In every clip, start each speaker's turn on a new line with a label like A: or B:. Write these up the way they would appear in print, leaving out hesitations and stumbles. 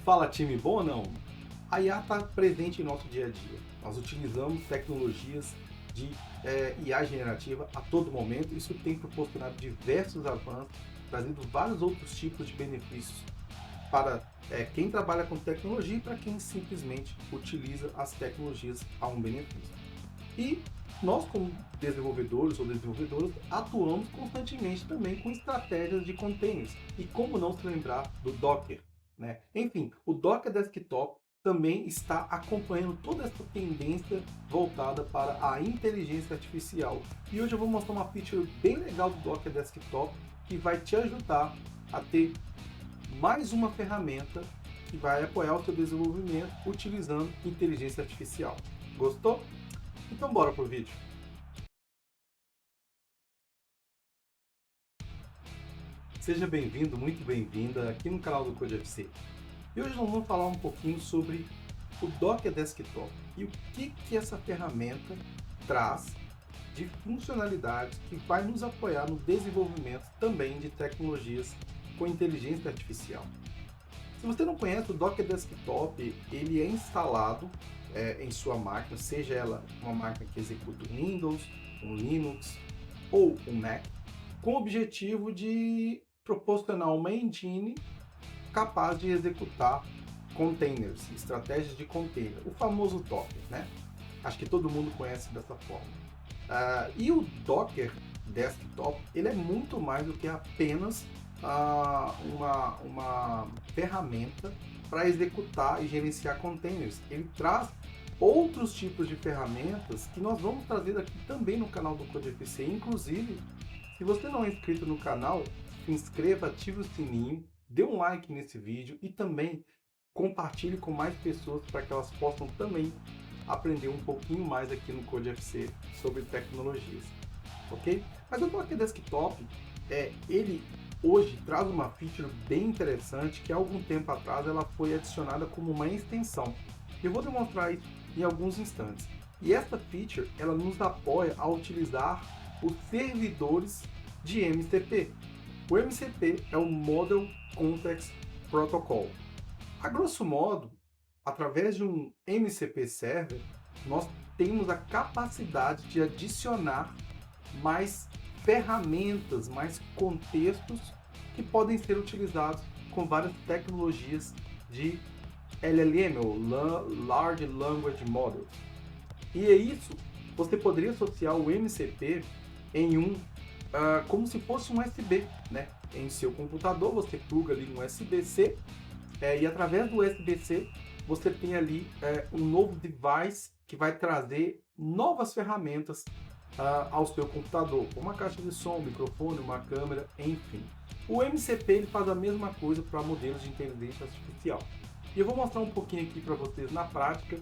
A: Fala, time, bom ou não? A IA está presente em nosso dia a dia. Nós utilizamos tecnologias de IA generativa a todo momento. Isso tem proporcionado diversos avanços, trazendo vários outros tipos de benefícios para quem trabalha com tecnologia e para quem simplesmente utiliza as tecnologias a um benefício. E nós, como desenvolvedores ou desenvolvedoras, atuamos constantemente também com estratégias de containers. E como não se lembrar do Docker, né? Enfim, o Docker Desktop também está acompanhando toda essa tendência voltada para a inteligência artificial. E hoje eu vou mostrar uma feature bem legal do Docker Desktop que vai te ajudar a ter mais uma ferramenta que vai apoiar o seu desenvolvimento utilizando inteligência artificial. Gostou? Então bora pro vídeo. Seja bem-vindo, muito bem-vinda aqui no canal do CodeFC. E hoje nós vamos falar um pouquinho sobre o Docker Desktop e o que essa ferramenta traz de funcionalidades que vai nos apoiar no desenvolvimento também de tecnologias com inteligência artificial. Se você não conhece, o Docker Desktop ele é instalado em sua máquina, seja ela uma máquina que executa um Windows, um Linux ou um Mac, com o objetivo de proporcionar uma engine capaz de executar containers, estratégias de container, o famoso Docker, né? Acho que todo mundo conhece dessa forma. E o Docker Desktop, ele é muito mais do que apenas uma ferramenta para executar e gerenciar containers. Ele traz outros tipos de ferramentas que nós vamos trazer aqui também no canal do CodeFC. Inclusive, se você não é inscrito no canal, se inscreva, ative o sininho, dê um like nesse vídeo e também compartilhe com mais pessoas para que elas possam também aprender um pouquinho mais aqui no CodeFC sobre tecnologias, ok? Mas o Docker Desktop, ele hoje traz uma feature bem interessante que há algum tempo atrás ela foi adicionada como uma extensão. Eu vou demonstrar isso em alguns instantes. E essa feature ela nos apoia a utilizar os servidores de MCP. O MCP é o Model Context Protocol. A grosso modo, através de um MCP Server, nós temos a capacidade de adicionar mais ferramentas, mais contextos que podem ser utilizados com várias tecnologias de LLM, ou Large Language Models. E é isso, você poderia associar o MCP em como se fosse um USB, né? Em seu computador você pluga ali um USB-C e através do USB-C você tem ali um novo device que vai trazer novas ferramentas ao seu computador, como uma caixa de som, um microfone, uma câmera, enfim. O MCP ele faz a mesma coisa para modelos de inteligência artificial. E eu vou mostrar um pouquinho aqui para vocês na prática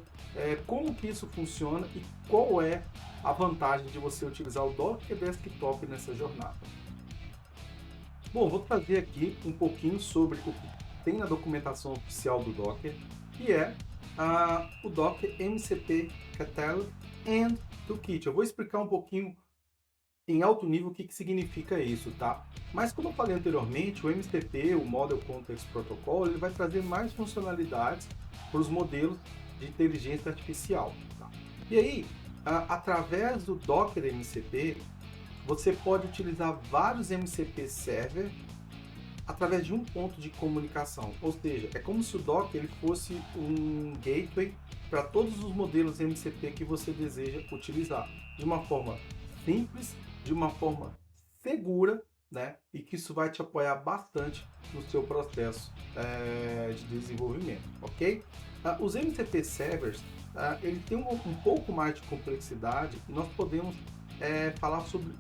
A: como que isso funciona e qual é a vantagem de você utilizar o Docker Desktop nessa jornada. Bom, vou trazer aqui um pouquinho sobre o que tem na documentação oficial do Docker, que é o Docker MCP Catalog and Toolkit. Eu vou explicar um pouquinho em alto nível o que significa isso, tá? Mas como eu falei anteriormente, o MCP, o Model Context Protocol, ele vai trazer mais funcionalidades para os modelos de inteligência artificial, tá? E aí, através do Docker MCP, você pode utilizar vários MCP Server através de um ponto de comunicação, ou seja, é como se o Docker ele fosse um gateway para todos os modelos MCP que você deseja utilizar, de uma forma simples, de uma forma segura, né? E que isso vai te apoiar bastante no seu processo de desenvolvimento, ok? Os MCP Servers, ele tem um pouco mais de complexidade e nós podemos falar sobre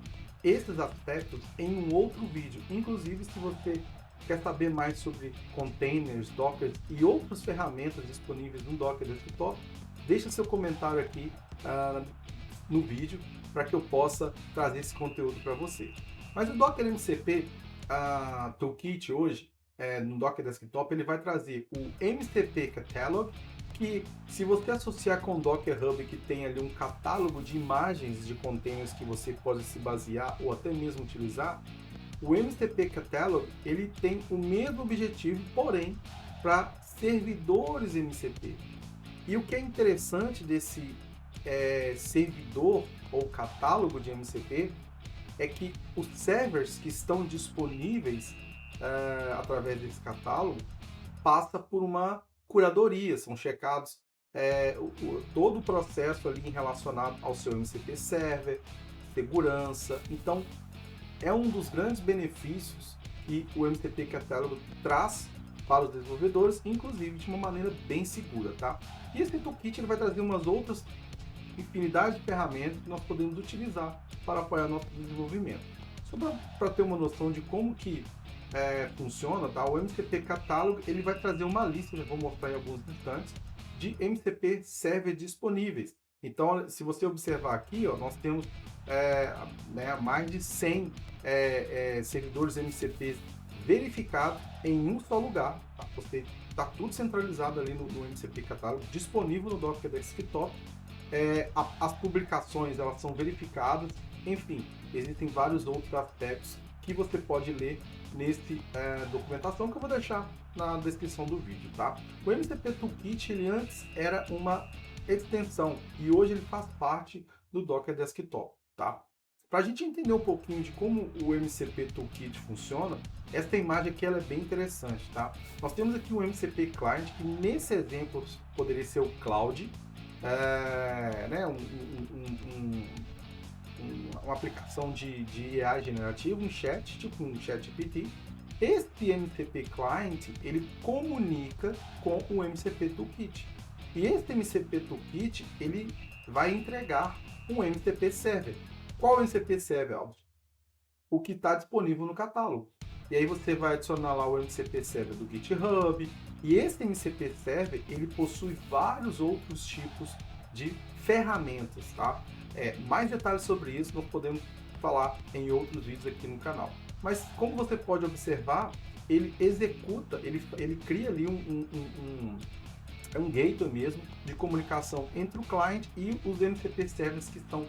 A: esses aspectos em um outro vídeo. Inclusive, se você quer saber mais sobre containers, Docker e outras ferramentas disponíveis no Docker Desktop, deixa seu comentário aqui no vídeo para que eu possa trazer esse conteúdo para você. Mas o Docker MCP Toolkit hoje, no Docker Desktop, ele vai trazer o MCP Catalog, que se você associar com o Docker Hub, que tem ali um catálogo de imagens de containers que você pode se basear ou até mesmo utilizar, o MCP Catalog ele tem o mesmo objetivo, porém para servidores MCP. E o que é interessante desse servidor ou catálogo de MCP é que os servers que estão disponíveis através desse catálogo passa por uma curadoria, são checados todo o processo ali relacionado ao seu MCP Server, segurança. Então, é um dos grandes benefícios que o MCP Catálogo traz para os desenvolvedores, inclusive de uma maneira bem segura, tá? E esse toolkit ele vai trazer umas outras infinidade de ferramentas que nós podemos utilizar para apoiar nosso desenvolvimento. Só para ter uma noção de como que funciona, tá? O MCP Catálogo ele vai trazer uma lista, já vou mostrar em alguns instantes, de MCP Server disponíveis. Então, se você observar aqui, ó, nós temos mais de 100 servidores MCP verificados em um só lugar. Tá? Você está tudo centralizado ali no MCP Catálogo, disponível no Docker Desktop. As publicações elas são verificadas. Enfim, existem vários outros aspectos que você pode ler nesse documentação que eu vou deixar na descrição do vídeo, tá? O MCP Toolkit ele antes era uma extensão e hoje ele faz parte do Docker Desktop, tá? Para a gente entender um pouquinho de como o MCP Toolkit funciona, essa imagem aqui ela é bem interessante, tá? Nós temos aqui o MCP Client, que nesse exemplo poderia ser o Cloud, uma aplicação de AI generativo, um chat, tipo um ChatGPT. Este MCP Client, ele comunica com o MCP Toolkit. E esse MCP Toolkit, ele vai entregar um MCP Server. Qual é o MCP Server, Aldo? O que está disponível no catálogo. E aí você vai adicionar lá o MCP Server do GitHub. E esse MCP Server, ele possui vários outros tipos de ferramentas, tá? Mais detalhes sobre isso nós podemos falar em outros vídeos aqui no canal. Mas como você pode observar, ele executa, ele cria ali um gateway mesmo de comunicação entre o client e os MCP servers que estão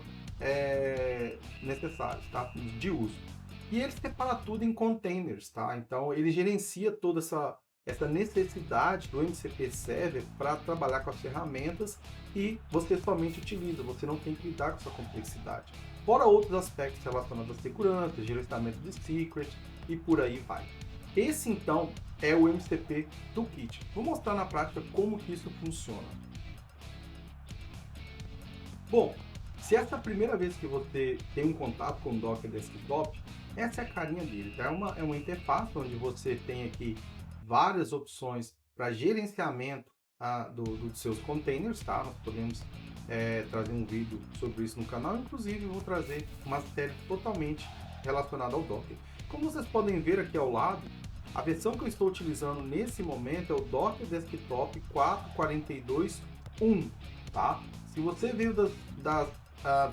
A: necessários, tá? De uso. E ele separa tudo em containers, tá? Então ele gerencia toda essa necessidade do MCP Server para trabalhar com as ferramentas e você somente utiliza, você não tem que lidar com essa complexidade. Fora outros aspectos relacionados à segurança, gerenciamento de secret e por aí vai. Esse então é o MCP Toolkit. Vou mostrar na prática como que isso funciona. Bom, se essa é a primeira vez que você tem um contato com o Docker Desktop, essa é a carinha dele, tá? É uma interface onde você tem aqui várias opções para gerenciamento dos seus containers, tá? Nós podemos trazer um vídeo sobre isso no canal, inclusive eu vou trazer uma série totalmente relacionada ao Docker. Como vocês podem ver aqui ao lado, a versão que eu estou utilizando nesse momento é o Docker Desktop 4.42.1, tá? Se você veio das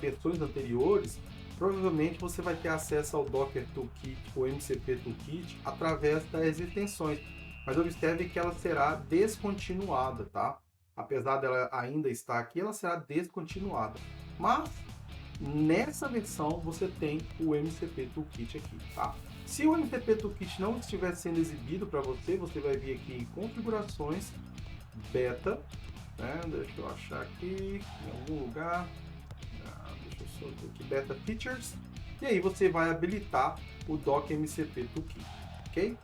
A: versões anteriores, provavelmente você vai ter acesso ao Docker Toolkit ou MCP Toolkit através das extensões. Mas observe que ela será descontinuada, tá? Apesar dela ainda estar aqui, ela será descontinuada. Mas nessa versão você tem o MCP Toolkit aqui, tá? Se o MCP Toolkit não estiver sendo exibido para você, você vai vir aqui em configurações, beta, né? Deixa eu achar aqui em algum lugar. Deixa eu só ver aqui, beta features. E aí você vai habilitar o Docker MCP Toolkit, ok?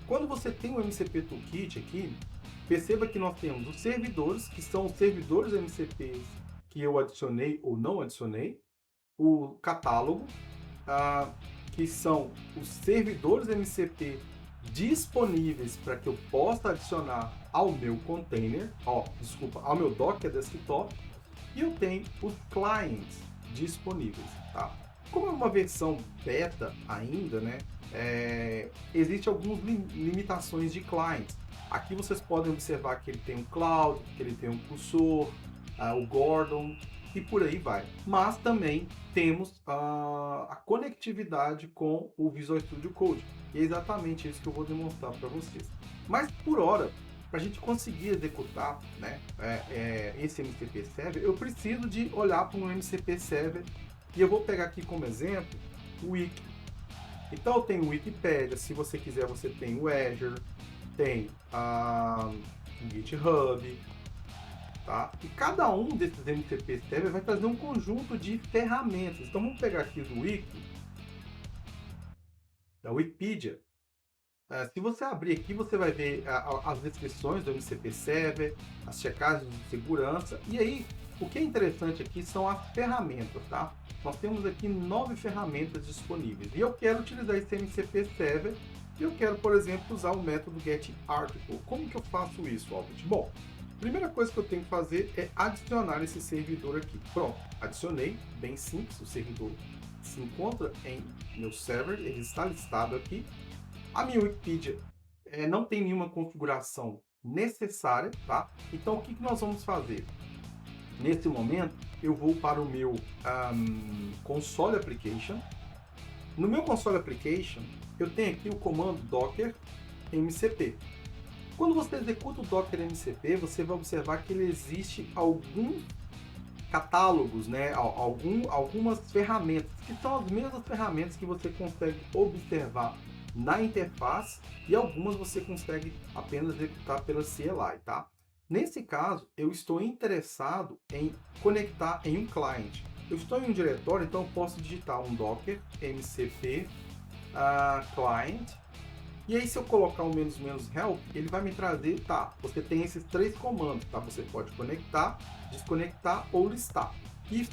A: Quando você tem o MCP Toolkit aqui, perceba que nós temos os servidores, que são os servidores MCPs que eu adicionei ou não adicionei, o catálogo, que são os servidores MCP disponíveis para que eu possa adicionar ao meu container, ao meu Docker Desktop, e eu tenho os clients disponíveis, tá? Como é uma versão beta ainda, né? Existem algumas limitações de clients. Aqui vocês podem observar que ele tem um Cloud, que ele tem um Cursor, o Gordon e por aí vai. Mas também temos a conectividade com o Visual Studio Code. E é exatamente isso que eu vou demonstrar para vocês. Mas por hora, para a gente conseguir executar, né, esse MCP Server, eu preciso de olhar para um MCP Server. E eu vou pegar aqui como exemplo o Wiki. Então eu tenho o Wikipedia, se você quiser você tem o Azure, tem um GitHub, tá? E cada um desses MCP Server vai trazer um conjunto de ferramentas. Então vamos pegar aqui do Wiki, da Wikipedia. Se você abrir aqui, você vai ver as descrições do MCP Server, as checagens de segurança. E aí, o que é interessante aqui são as ferramentas, tá? Nós temos aqui 9 ferramentas disponíveis. E eu quero utilizar esse MCP Server e eu quero, por exemplo, usar o método getArticle. Como que eu faço isso, Albert? Bom, a primeira coisa que eu tenho que fazer é adicionar esse servidor aqui. Pronto, adicionei, bem simples, o servidor se encontra em meu server, ele está listado aqui. A minha Wikipedia não tem nenhuma configuração necessária, tá? Então, o que nós vamos fazer? Nesse momento, eu vou para o meu console application. No meu console application, eu tenho aqui o comando docker mcp. Quando você executa o docker mcp, você vai observar que ele existe alguns catálogos, né? Algumas ferramentas, que são as mesmas ferramentas que você consegue observar na interface e algumas você consegue apenas executar pela CLI, tá? Nesse caso, eu estou interessado em conectar em um client. Eu estou em um diretório, então eu posso digitar um docker mcp client. E aí, se eu colocar o "-help", ele vai me trazer, tá, você tem esses 3 comandos, tá? Você pode conectar, desconectar ou listar. E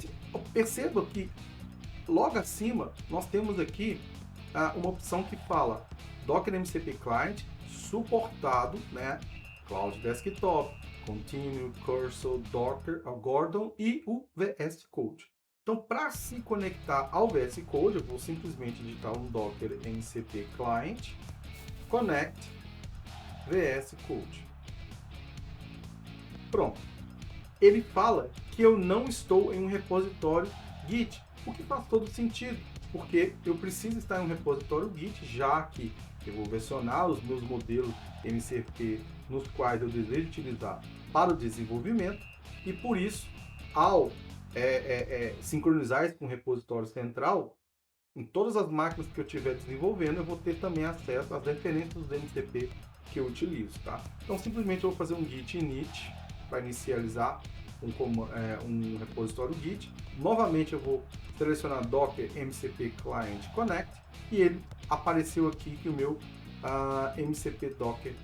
A: perceba que logo acima nós temos aqui uma opção que fala Docker MCP Client suportado, né? Cloud Desktop, Continue, Cursor, Docker, Gordon e o VS Code. Então, para se conectar ao VS Code, eu vou simplesmente digitar um Docker MCP Client Connect VS Code. Pronto. Ele fala que eu não estou em um repositório Git, o que faz todo sentido, porque eu preciso estar em um repositório Git, já que eu vou versionar os meus modelos MCP nos quais eu desejo utilizar para o desenvolvimento, e por isso, ao sincronizar isso com o repositório central, em todas as máquinas que eu estiver desenvolvendo, eu vou ter também acesso às referências do MCP que eu utilizo, tá? Então, simplesmente eu vou fazer um git init para inicializar um repositório Git. Novamente, eu vou selecionar Docker MCP Client Connect e ele apareceu aqui que o meu MCP Docker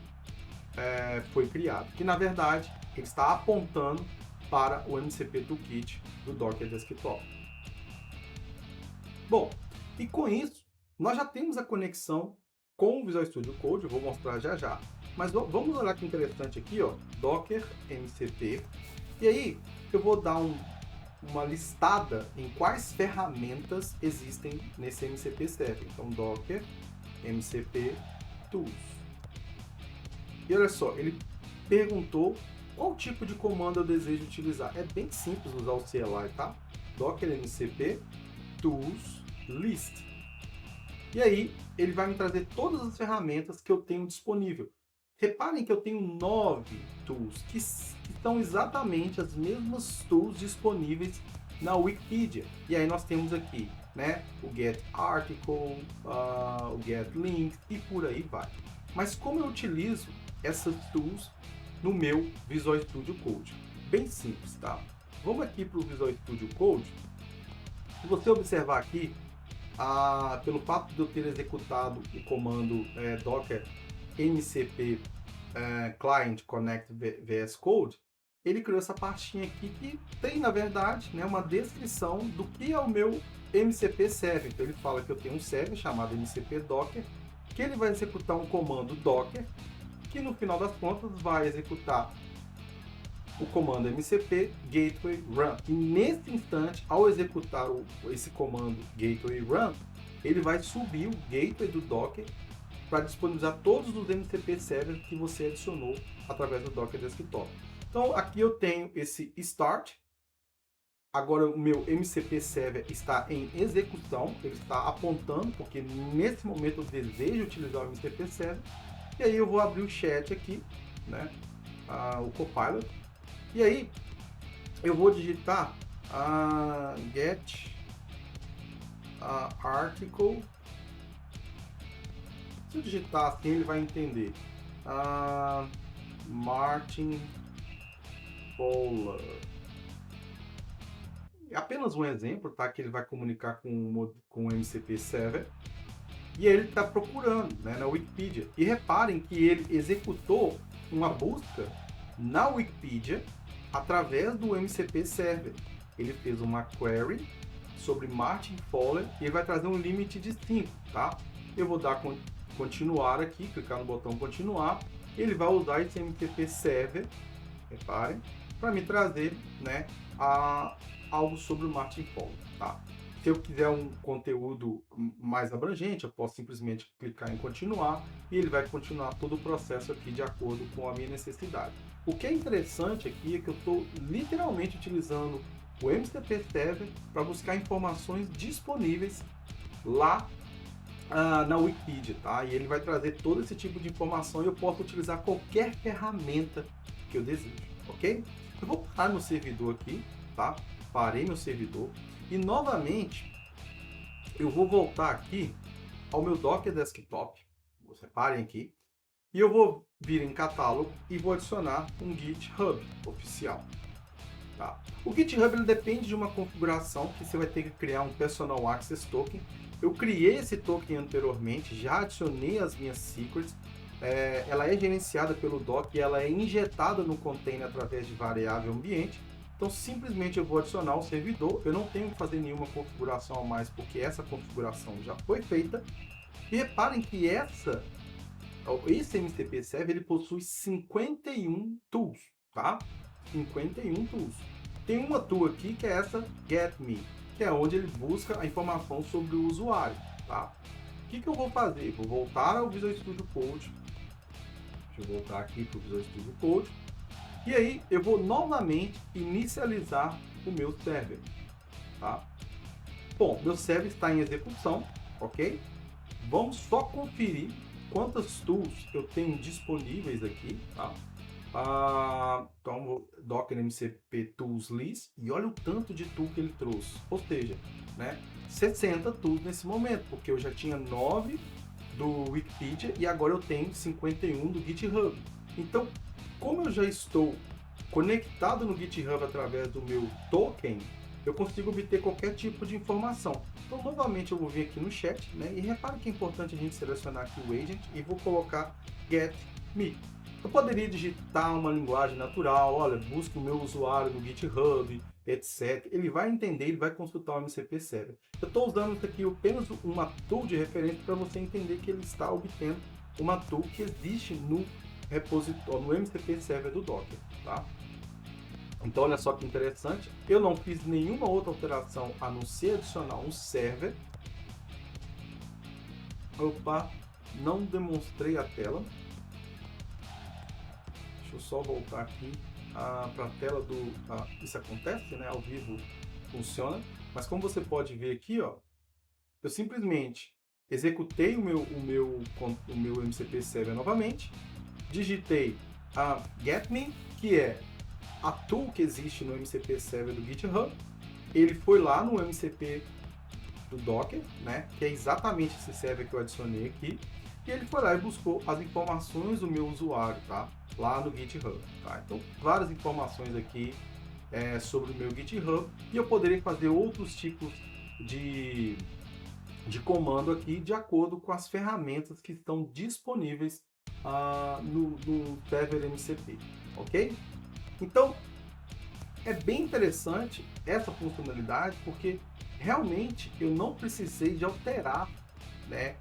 A: foi criado, que na verdade ele está apontando para o MCP Toolkit do Docker Desktop. Bom, e com isso, nós já temos a conexão com o Visual Studio Code, eu vou mostrar já já. Mas vamos olhar que interessante aqui, ó, Docker MCP. E aí, eu vou dar uma listada em quais ferramentas existem nesse MCP Server. Então, Docker MCP Tools. E olha só, ele perguntou qual tipo de comando eu desejo utilizar. É bem simples usar o CLI, tá? Docker MCP Tools List. E aí, ele vai me trazer todas as ferramentas que eu tenho disponível. Reparem que eu tenho 9 tools, que são exatamente as mesmas tools disponíveis na Wikipedia. E aí nós temos aqui, né, o getArticle, o getLink e por aí vai. Mas como eu utilizo essas tools no meu Visual Studio Code? Bem simples, tá? Vamos aqui para o Visual Studio Code. Se você observar aqui, pelo fato de eu ter executado o comando docker mcp client connect VS Code, ele criou essa pastinha aqui que tem, na verdade, né, uma descrição do que é o meu MCP Server. Então ele fala que eu tenho um server chamado MCP Docker, que ele vai executar um comando docker, que no final das contas vai executar o comando MCP gateway run. E nesse instante, ao executar esse comando gateway run, ele vai subir o gateway do Docker para disponibilizar todos os MCP servers que você adicionou através do Docker Desktop. Então aqui eu tenho esse start. Agora o meu MCP server está em execução, ele está apontando, porque nesse momento eu desejo utilizar o MCP server. E aí eu vou abrir o chat aqui, né, o Copilot. E aí eu vou digitar get article. Se eu digitar assim, ele vai entender. Martin Fowler. É apenas um exemplo, tá? Que ele vai comunicar com o MCP Server. E aí ele está procurando, né, na Wikipedia. E reparem que ele executou uma busca na Wikipedia através do MCP Server. Ele fez uma query sobre Martin Fowler e ele vai trazer um limite de 5, tá? Eu vou dar continuar aqui, clicar no botão continuar. Ele vai usar esse MCP Server, reparem, para me trazer, né, algo sobre o Martin Fowler, tá? Se eu quiser um conteúdo mais abrangente, eu posso simplesmente clicar em continuar e ele vai continuar todo o processo aqui de acordo com a minha necessidade. O que é interessante aqui é que eu estou literalmente utilizando o MCP Server para buscar informações disponíveis lá na Wikipedia, tá? E ele vai trazer todo esse tipo de informação e eu posso utilizar qualquer ferramenta que eu desejo, ok? Eu vou parar meu servidor aqui, tá? Parei meu servidor e novamente eu vou voltar aqui ao meu Docker Desktop, vocês reparem aqui, e eu vou vir em catálogo e vou adicionar um GitHub oficial. Tá? O GitHub ele depende de uma configuração que você vai ter que criar um Personal Access Token. Eu criei esse token anteriormente, já adicionei as minhas secrets. Ela é gerenciada pelo Docker e ela é injetada no container através de variável ambiente. Então simplesmente eu vou adicionar o servidor. Eu não tenho que fazer nenhuma configuração a mais porque essa configuração já foi feita. E reparem que esse MCP Server ele possui 51 tools, tá? 51 tools. Tem uma tool aqui que é essa GetMe, que é onde ele busca a informação sobre o usuário, tá? O que eu vou fazer? Vou voltar ao Visual Studio Code. Deixa eu voltar aqui para o Visual Studio Code. E aí eu vou novamente inicializar o meu server, tá? Bom, meu server está em execução, ok? Vamos só conferir quantas tools eu tenho disponíveis aqui, tá? Então, Docker MCP Tools List, e olha o tanto de tool que ele trouxe, ou seja, né, 60 tools nesse momento, porque eu já tinha 9 do Wikipedia e agora eu tenho 51 do GitHub. Então, como eu já estou conectado no GitHub através do meu token, eu consigo obter qualquer tipo de informação. Então, novamente, eu vou vir aqui no chat, né, e repare que é importante a gente selecionar aqui o agent e vou colocar get me. Eu poderia digitar uma linguagem natural, olha, busque o meu usuário no GitHub, etc. Ele vai entender, ele vai consultar o MCP Server. Eu estou usando isso aqui apenas uma tool de referência para você entender que ele está obtendo uma tool que existe no repositório, no MCP Server do Docker, tá? Então, olha só que interessante, eu não fiz nenhuma outra alteração a não ser adicionar um server. Opa, não demonstrei a tela. Deixa eu só voltar aqui para a tela do... isso acontece, né? Ao vivo funciona. Mas como você pode ver aqui, ó, eu simplesmente executei o meu MCP Server novamente. Digitei a GetMe, que é a tool que existe no MCP Server do GitHub. Ele foi lá no MCP do Docker, né? Que é exatamente esse server que eu adicionei aqui. E ele foi lá e buscou as informações do meu usuário, tá? Lá no GitHub, tá? Então, várias informações aqui sobre o meu GitHub. E eu poderia fazer outros tipos de comando aqui de acordo com as ferramentas que estão disponíveis no server MCP, ok? Então, é bem interessante essa funcionalidade porque realmente eu não precisei de alterar, né,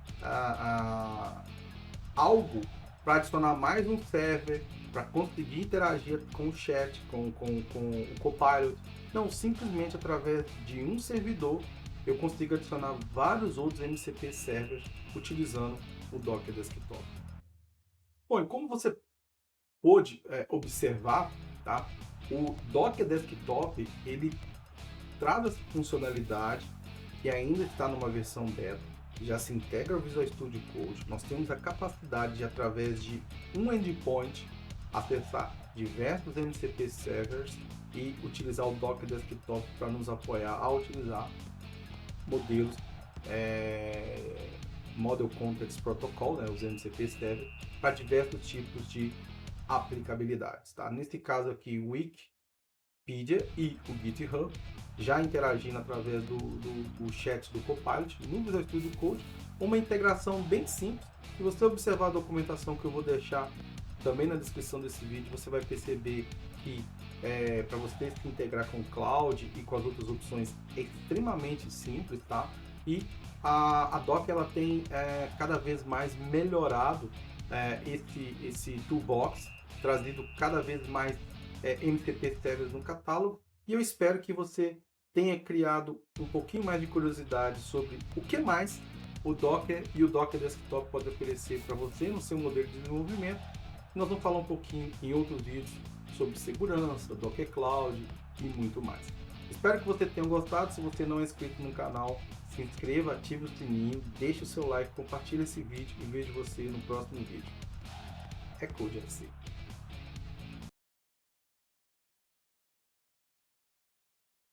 A: algo para adicionar mais um server, para conseguir interagir com o chat, com o Copilot. Não, simplesmente através de um servidor eu consigo adicionar vários outros MCP servers utilizando o Docker Desktop. Bom, e como você pôde observar, tá? O Docker Desktop ele traz essa funcionalidade que ainda está numa versão beta, já se integra ao Visual Studio Code. Nós temos a capacidade de, através de um endpoint, acessar diversos MCP servers e utilizar o Docker Desktop para nos apoiar a utilizar modelos Model Context Protocol, né, os MCP servers, para diversos tipos de aplicabilidades, tá? Nesse caso aqui, o Wikipedia e o GitHub, já interagindo através do chat do Copilot no Visual Studio Code, uma integração bem simples. Se você observar a documentação que eu vou deixar também na descrição desse vídeo, você vai perceber que para você se integrar com o Cloud e com as outras opções é extremamente simples, tá? E a Docker ela tem cada vez mais melhorado esse toolbox, trazido cada vez mais MCP servers no catálogo, e eu espero que você tenha criado um pouquinho mais de curiosidade sobre o que mais o Docker e o Docker Desktop podem oferecer para você no seu modelo de desenvolvimento. Nós vamos falar um pouquinho em outros vídeos sobre segurança, Docker Cloud e muito mais. Espero que você tenha gostado. Se você não é inscrito no canal, se inscreva, ative o sininho, deixe o seu like, compartilhe esse vídeo e vejo você no próximo vídeo. É Code FC.